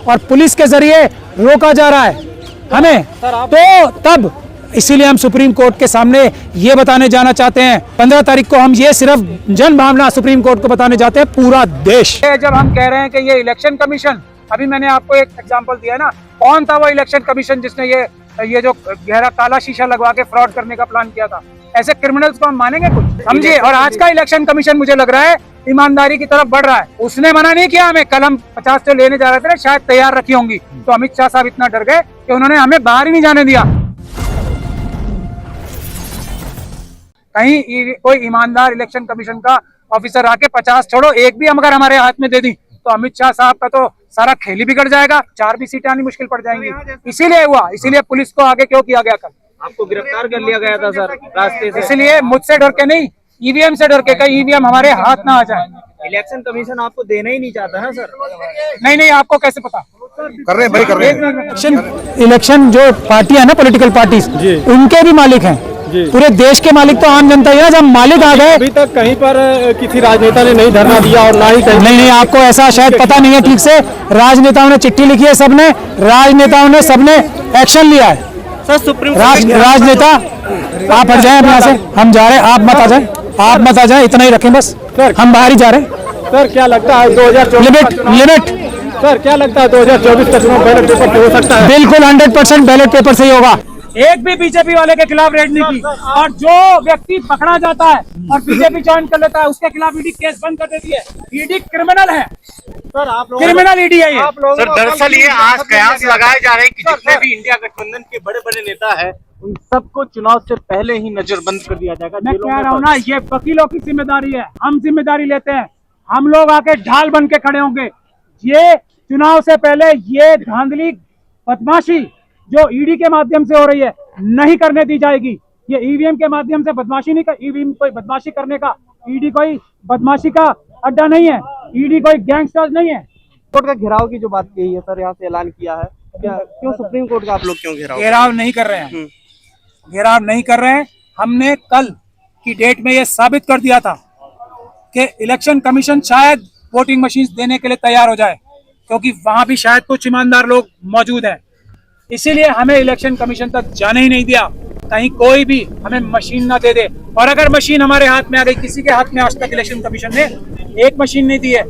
और पुलिस के जरिए रोका जा रहा है हमें, तो तब इसीलिए हम सुप्रीम कोर्ट के सामने ये बताने जाना चाहते हैं 15 तारीख को। हम ये सिर्फ जन भावना सुप्रीम कोर्ट को बताने जाते हैं, पूरा देश। जब हम कह रहे हैं कि ये इलेक्शन कमीशन, अभी मैंने आपको एक एग्जांपल दिया ना, कौन था वो इलेक्शन कमीशन जिसने ये जो गहरा काला शीशा लगवा के फ्रॉड करने का प्लान किया था? ऐसे क्रिमिनल्स को हम मानेंगे कुछ? समझिए। और आज का इलेक्शन कमीशन मुझे लग रहा है ईमानदारी की तरफ बढ़ रहा है। उसने मना नहीं किया हमें, कल हम 50 से लेने जा रहे थे, शायद तैयार रखी होंगी, तो अमित शाह साहब इतना डर गए कि उन्होंने हमें बाहर ही नहीं जाने दिया। कहीं कोई ईमानदार इलेक्शन कमीशन का ऑफिसर आके 50 छोड़ो, एक भी अगर हमारे हाथ में दे दी तो अमित शाह साहब का तो सारा खेल ही बिगड़ जाएगा, 4 भी सीटें आनी मुश्किल पड़ जाएंगी। इसीलिए हुआ, इसीलिए पुलिस को आगे क्यों किया गया? कल आपको गिरफ्तार कर लिया गया था सर रास्ते से, इसलिए मुझसे डर के नहीं, ईवीएम से डर के, कहीं ईवीएम हमारे हाथ ना आ जाए। इलेक्शन कमीशन आपको देना ही नहीं चाहता ना सर? नहीं, आपको कैसे पता? कर रहे हैं भाई, कर रहे हैं। इलेक्शन जो पार्टी है ना, पॉलिटिकल पार्टीज, उनके भी मालिक हैं। पूरे देश के मालिक तो आम जनता ही है। जब मालिक आ गए, अभी तक कहीं पर किसी राजनेता ने नहीं धरना दिया और ना ही कहीं नहीं, आपको ऐसा शायद पता नहीं है ठीक से। राजनेताओं ने चिट्ठी लिखी है, सबने राजनेताओं ने सबने एक्शन लिया है। सर सुप्रीम राजनेता आप हट जाए यहाँ से, हम जा रहे हैं, आप मत आ जाए, आप मत आ जाए, इतना ही रखें बस। हम बाहर ही जा रहे हैं। सर क्या लगता है 2024 लिमिट सर क्या लगता है 2024 का चुनाव बैलेट पेपर से हो सकता है? बिल्कुल 100% बैलेट पेपर से ही होगा। एक भी बीजेपी वाले के खिलाफ रेड नहीं की, और जो व्यक्ति पकड़ा जाता है और बीजेपी ज्वाइन कर लेता है उसके खिलाफ ईडी केस बंद कर देती है। ईडी क्रिमिनल है सर, आप लोग क्रिमिनल ईडी है ये। सर दरअसल ये आज कयास लगाए जा रहे हैं कि जितने भी इंडिया गठबंधन के बड़े बड़े नेता है उन सबको चुनाव से पहले ही नजरबंद कर दिया जाएगा। मैं कह रहा हूँ ना, ये वकीलों की जिम्मेदारी है, हम जिम्मेदारी लेते हैं। हम लोग आके ढाल बन के खड़े होंगे। ये चुनाव से पहले ये धांधली बदमाशी जो ईडी के माध्यम से हो रही है नहीं करने दी जाएगी। ये ईवीएम के माध्यम से बदमाशी नहीं कर, ईवीएम कोई बदमाशी करने का, ईडी कोई बदमाशी का अड्डा नहीं है, ईडी कोई गैंगस्टर्स नहीं है। कोर्ट का घेराव की जो बात कही है सर, यहाँ से ऐलान किया है, क्या क्यों सुप्रीम कोर्ट का आप लोग क्यों घेराव नहीं कर रहे हैं? घेराव नहीं कर रहे हैं। हमने कल की डेट में ये साबित कर दिया था कि इलेक्शन कमीशन शायद वोटिंग मशीन देने के लिए तैयार हो जाए, क्योंकि वहां भी शायद कुछ ईमानदार लोग मौजूद हैं। इसीलिए हमें इलेक्शन कमीशन तक जाने ही नहीं दिया, कहीं कोई भी हमें मशीन ना दे दे। और अगर मशीन हमारे हाथ में आ गई, किसी के हाथ में आज तक इलेक्शन कमीशन ने एक मशीन नहीं दी है।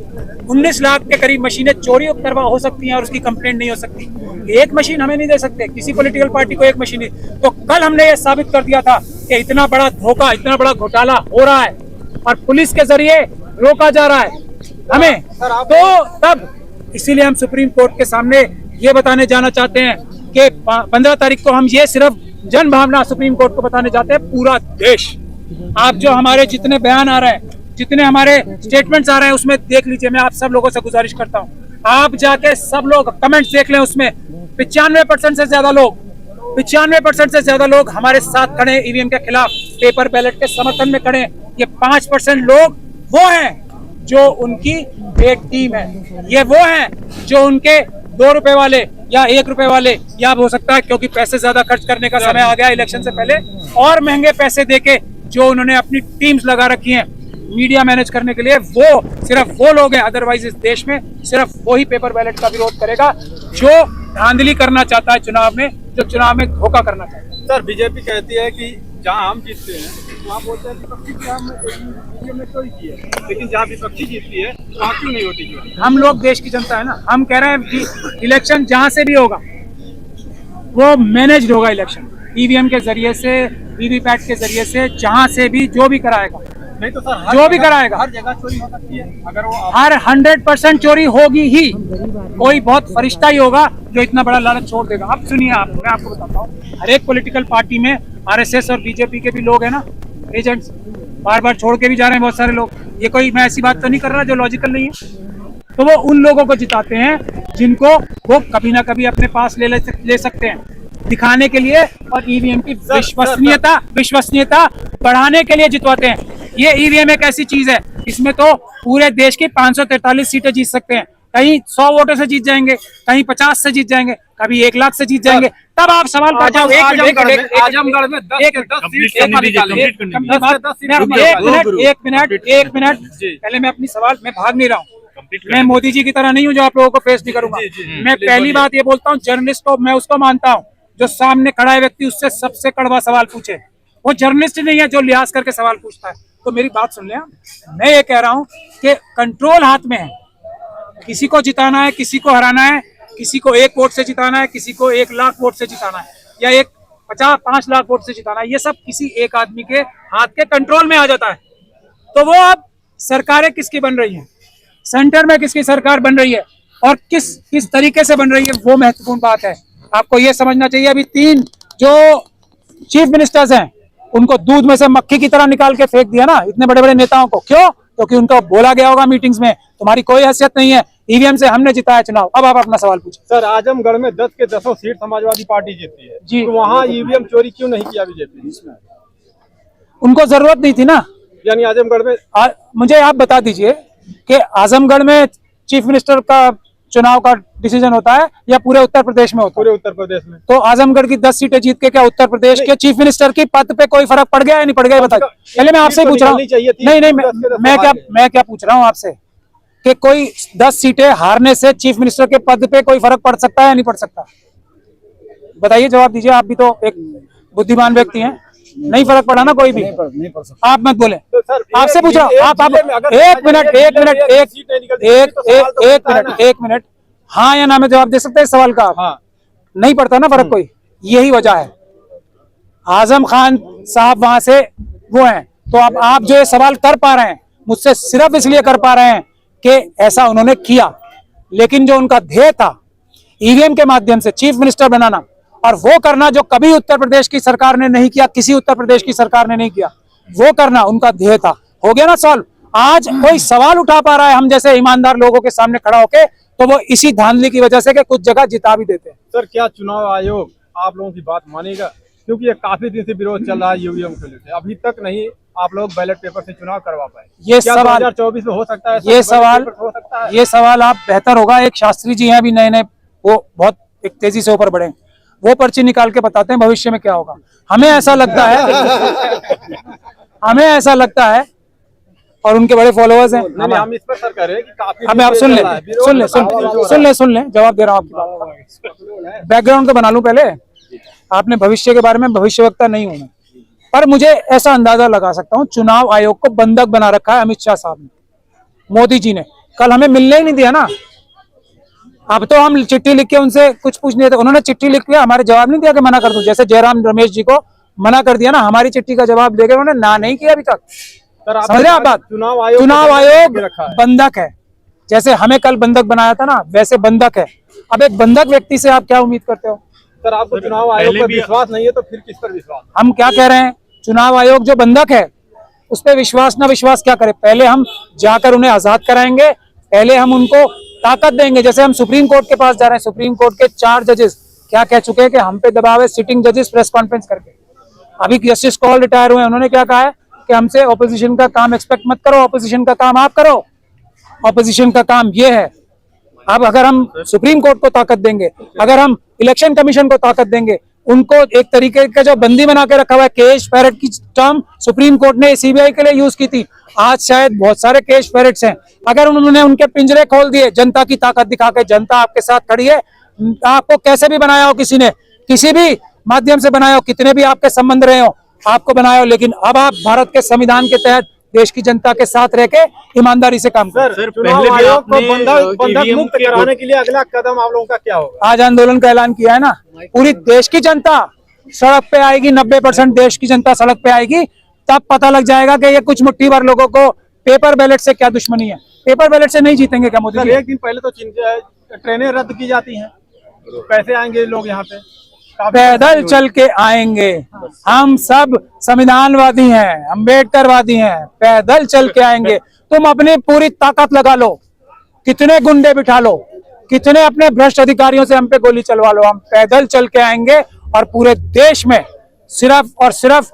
19 लाख के करीब मशीनें चोरी करवा हो सकती हैं और उसकी कंप्लेंट नहीं हो सकती। एक मशीन हमें नहीं दे सकते, किसी पॉलिटिकल पार्टी को एक मशीन नहीं। तो कल हमने ये साबित कर दिया था कि इतना बड़ा धोखा, इतना बड़ा घोटाला हो रहा है और पुलिस के जरिए रोका जा रहा है हमें, तो तब इसीलिए हम सुप्रीम कोर्ट के सामने ये बताने जाना चाहते हैं कि 15 तारीख को हम ये सिर्फ जन भावना सुप्रीम कोर्ट को बताने जाते हैं, पूरा देश। आप जो हमारे जितने बयान आ रहे हैं, जितने हमारे स्टेटमेंट्स आ रहे हैं, उसमें देख लीजिए। मैं आप सब लोगों से गुजारिश करता हूँ, आप जाके सब लोग कमेंट्स देख लें। उसमें 95% से ज्यादा लोग हमारे साथ खड़े हैं, ईवीएम के खिलाफ, पेपर बैलेट के समर्थन में खड़े हैं। ये 5% लोग वो हैं जो उनकी पेड टीम है, ये वो हैं जो उनके 2 रुपए वाले या 1 रुपए वाले, या हो सकता है क्योंकि पैसे ज्यादा खर्च करने का समय आ गया इलेक्शन से पहले, और महंगे पैसे देके जो उन्होंने अपनी टीम्स लगा रखी हैं मीडिया मैनेज करने के लिए, वो सिर्फ वो लोग हैं। अदरवाइज इस देश में सिर्फ वही पेपर बैलेट का विरोध करेगा जो धांधली करना चाहता है चुनाव में, जो चुनाव में धोखा करना चाहता है। सर बीजेपी कहती है कि जहां हम जीतते हैं वहाँ बोलते हैं विपक्षी की हम ईवीएम में चोरी की है, लेकिन जहाँ विपक्षी जीतती है वहाँ क्यों नहीं होती चोरी? हम लोग देश की जनता है ना, हम कह रहे हैं कि इलेक्शन जहां से भी होगा वो मैनेज्ड होगा। इलेक्शन ईवीएम के जरिए से, वीवीपैट के जरिए से, जहां से भी जो भी कराएगा, नहीं तो सर जो भी कराएगा, हर जगह चोरी हो सकती है। अगर वो हर 100% चोरी होगी ही। कोई बहुत फरिश्ता ही होगा जो इतना बड़ा लालच छोड़ देगा। अब सुनिए, मैं आपको बताता हूँ, हर एक पॉलिटिकल पार्टी में आरएसएस और बीजेपी के भी लोग हैं ना, एजेंट्स, बार बार छोड़ के भी जा रहे हैं बहुत सारे लोग। ये कोई मैं ऐसी बात तो नहीं कर रहा जो लॉजिकल नहीं है। तो वो उन लोगों को जिताते हैं जिनको वो कभी ना कभी अपने पास ले सकते हैं, दिखाने के लिए, और ईवीएम की विश्वसनीयता बढ़ाने के लिए जितवाते हैं। ये ईवीएम एक ऐसी चीज है, इसमें तो पूरे देश की 543 सीटें जीत सकते हैं। कहीं 100 वोटों से जीत जाएंगे, कहीं 50 से जीत जाएंगे, कभी 1 लाख से जीत जाएंगे। तब आप सवाल कर जाओ, आजमगढ़ में 10 एक मिनट, पहले मैं अपनी सवाल, मैं भाग नहीं रहा हूँ, कंप्लीट मैं मोदी जी की तरह नहीं हूँ जो आप लोगों को फेस नहीं करूंगा। मैं पहली बात ये बोलता हूँ, जर्नलिस्ट को मैं उसको मानता हूँ जो सामने खड़ा है व्यक्ति उससे सबसे कड़वा सवाल पूछे। वो जर्नलिस्ट नहीं है जो लिहाज करके सवाल पूछता है। तो मेरी बात सुन लें, मैं ये कह रहा हूँ कि कंट्रोल हाथ में है। किसी को जिताना है, किसी को हराना है, किसी को 1 वोट से जिताना है, किसी को 1 लाख वोट से जिताना है, या 5 लाख वोट से जिताना है। ये सब किसी एक आदमी के हाथ के कंट्रोल में आ जाता है। तो वो अब सरकारें किसकी बन रही हैं, सेंटर में किसकी सरकार बन रही है और किस तरीके से बन रही है, वो महत्वपूर्ण बात है। आपको ये समझना चाहिए, अभी 3 जो चीफ मिनिस्टर्स हैं उनको दूध में से मक्खी की तरह निकाल के फेंक दिया ना, इतने बड़े बड़े नेताओं को। क्यों? क्योंकि उनको बोला गया होगा मीटिंग्स में तुम्हारी कोई हैसियत नहीं है, ईवीएम से हमने जिताया चुनाव। अब आप अपना सवाल पूछिए। सर, आजमगढ़ में 10 के 10 सीट समाजवादी पार्टी जीती है जी। तो वहाँ ईवीएम चोरी क्यों नहीं किया बीजेपी ने? उनको जरूरत नहीं थी ना। यानी आजमगढ़ में मुझे आप बता दीजिए कि आजमगढ़ में चीफ मिनिस्टर का चुनाव का डिसीजन होता है या पूरे उत्तर प्रदेश में होता है? पूरे उत्तर प्रदेश में। तो आजमगढ़ की 10 सीटें जीत के क्या उत्तर प्रदेश के चीफ मिनिस्टर की पद पे कोई फर्क पड़ गया या नहीं पड़ गया, बताइए। पहले मैं आपसे पूछ रहा हूँ, नहीं मैं क्या पूछ रहा हूँ आपसे कि कोई 10 सीटें हारने से चीफ मिनिस्टर के पद पे कोई फर्क पड़ सकता है या नहीं पड़ सकता? बताइए, जवाब दीजिए। आप भी तो एक बुद्धिमान व्यक्ति हैं। नहीं फर्क पड़ा ना कोई भी? नहीं पड़ सकता। आप मत बोले, आपसे पूछ रहा हूँ। आप एक मिनट हाँ या ना में जवाब दे सकते हैं सवाल का? हाँ। नहीं पड़ता ना फर्क कोई। यही वजह है, आजम खान साहब वहां से वो हैं। तो अब आप जो ये सवाल कर पा रहे हैं मुझसे सिर्फ इसलिए कर पा रहे हैं कि ऐसा उन्होंने किया, लेकिन जो उनका ध्येय था ईवीएम के माध्यम से चीफ मिनिस्टर बनाना और वो करना जो कभी उत्तर प्रदेश की सरकार ने नहीं किया, किसी उत्तर प्रदेश की सरकार ने नहीं किया, वो करना उनका ध्येय था। हो गया ना सॉल्व। आज कोई सवाल उठा पा रहा है हम जैसे ईमानदार लोगों के सामने खड़ा होके, तो वो इसी धांधली की वजह से कि कुछ जगह जिता भी देते हैं। सर, क्या चुनाव आयोग आप लोगों की बात मानेगा? क्योंकि ये काफी दिन से विरोध चल रहा है ईवीएम को लेकर, अभी तक नहीं आप लोग बैलेट पेपर से चुनाव करवा पाए। ये क्या सवाल 2024 में हो सकता है? ये सवाल आप बेहतर होगा, एक शास्त्री जी हैं अभी नए नए, वो बहुत एक तेजी से ऊपर बढ़े, वो पर्ची निकाल के बताते हैं भविष्य में क्या होगा। हमें ऐसा लगता है और उनके बड़े फॉलोअर्स हैं। हम इस पर सर कह रहे हैं कि काफी हमें आप सुन ले जवाब दे रहा हूँ आपकी बात। बैकग्राउंड तो बना लूं पहले। आपने भविष्य के बारे में, भविष्यवक्ता नहीं हूं मैं, पर मुझे ऐसा अंदाजा लगा सकता हूं चुनाव आयोग को बंधक बना रखा है अमित शाह साहब ने, मोदी जी ने। कल हमें मिलने ही नहीं दिया ना। अब तो हम चिट्ठी लिख के उनसे कुछ पूछ नहीं थे, उन्होंने चिट्ठी लिख के हमारे जवाब नहीं दिया कि मना कर दूं। जैसे जयराम रमेश जी को मना कर दिया ना, हमारी चिट्ठी का जवाब देकर उन्होंने ना नहीं किया अभी तक। समझ आप बात? चुनाव आयोग बंधक है। जैसे हमें कल बंधक बनाया था ना, वैसे बंधक है। अब एक बंधक व्यक्ति से आप क्या उम्मीद करते हो? सर, आपको चुनाव आयोग पर विश्वास नहीं है तो फिर किस पर विश्वास? हम क्या कह रहे हैं, चुनाव आयोग जो बंधक है उस पर विश्वास ना विश्वास क्या करें। पहले हम जाकर उन्हें आजाद कराएंगे, पहले हम उनको ताकत देंगे। जैसे हम सुप्रीम कोर्ट के पास जा रहे हैं, सुप्रीम कोर्ट के 4 जजेस क्या कह चुके हैं कि हम पे दबाव है, सिटिंग जजेस प्रेस कॉन्फ्रेंस करके। अभी जस्टिस कॉल रिटायर हुए, उन्होंने क्या कहा है कि हमसे ऑपोजिशन का काम एक्सपेक्ट मत करो, ऑपोजिशन का काम आप करो, ऑपोजिशन का काम ये है। अब अगर हम सुप्रीम कोर्ट को ताकत देंगे, अगर हम इलेक्शन कमीशन को ताकत देंगे, उनको एक तरीके का जो बंदी बना के रखा हुआ है, केश पैरेट की टर्म सुप्रीम कोर्ट ने सीबीआई के लिए यूज की थी, आज शायद बहुत सारे केश पैरेट्स हैं, अगर उन्होंने उनके पिंजरे खोल दिए जनता की ताकत दिखा के, जनता आपके साथ खड़ी है, आपको कैसे भी बनाया हो किसी ने, किसी भी माध्यम से बनाया हो, कितने भी आपके संबंध रहे हो, आपको बनाया हो, लेकिन अब आप भारत के संविधान के तहत देश की जनता के साथ रह के ईमानदारी से काम करें। सर, चुनाव आयोग को बंधक मुक्त कराने के लिए अगला कदम आप लोगों का क्या होगा? आज आंदोलन का ऐलान किया है ना, पूरी देश की जनता सड़क पे आएगी, 90% देश की जनता सड़क पे आएगी, तब पता लग जाएगा कि ये कुछ मुट्ठी भर लोगों को पेपर बैलेट से क्या दुश्मनी है। पेपर बैलेट से नहीं जीतेंगे क्या मोदी जी? एक दिन पहले तो ट्रेनें रद्द की जाती हैं, कैसे आएंगे लोग यहाँ पे? पैदल चल के आएंगे। हम सब संविधानवादी हैं, अम्बेडकरवादी हैं, पैदल चल के आएंगे। तुम अपनी पूरी ताकत लगा लो, कितने गुंडे बिठा लो, कितने अपने भ्रष्ट अधिकारियों से हम पे गोली चलवा लो, हम पैदल चल के आएंगे और पूरे देश में सिर्फ और सिर्फ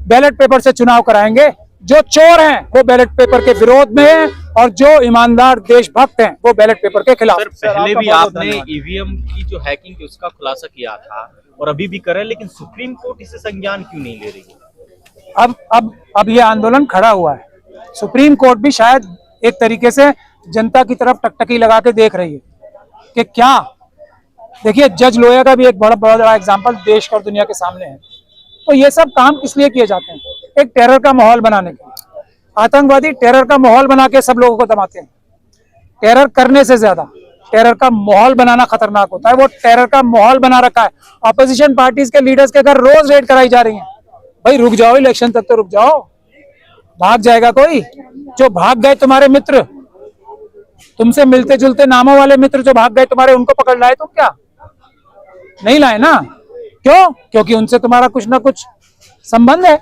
बैलेट पेपर से चुनाव कराएंगे। जो चोर हैं वो बैलेट पेपर के विरोध में हैं और जो ईमानदार देशभक्त हैं वो बैलेट पेपर के खिलाफ। पहले भी आपने ईवीएम की जो हैकिंग थी उसका खुलासा किया था और अभी भी कर रहे हैं, लेकिन सुप्रीम कोर्ट इसे संज्ञान क्यों नहीं ले रही है? अब ये आंदोलन खड़ा हुआ है, सुप्रीम कोर्ट भी शायद एक तरीके से जनता की तरफ टकटकी लगा के देख रही है कि क्या। देखिए जज लोया का भी एक बड़ा एग्जाम्पल देश और दुनिया के सामने है। तो ये सब काम किस लिए किए जाते हैं? एक टेरर का माहौल बनाने के लिए। आतंकवादी टेरर का माहौल बना के सब लोगों को दबाते हैं। टेरर करने से ज्यादा टेरर का माहौल बनाना खतरनाक होता है। वो टेरर का माहौल बना रखा है। ऑपोजिशन पार्टीज के लीडर्स के घर रोज रेड कराई जा रही है। भाई रुक जाओ, इलेक्शन तक तो रुक जाओ। भाग जाएगा कोई? जो भाग गए तुम्हारे मित्र, तुमसे मिलते जुलते नामों वाले मित्र जो भाग गए तुम्हारे, उनको पकड़ लाए तुम? क्या नहीं लाए ना? क्यों? क्योंकि उनसे तुम्हारा कुछ ना कुछ संबंध है।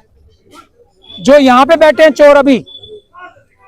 जो यहाँ पे बैठे हैं चोर, अभी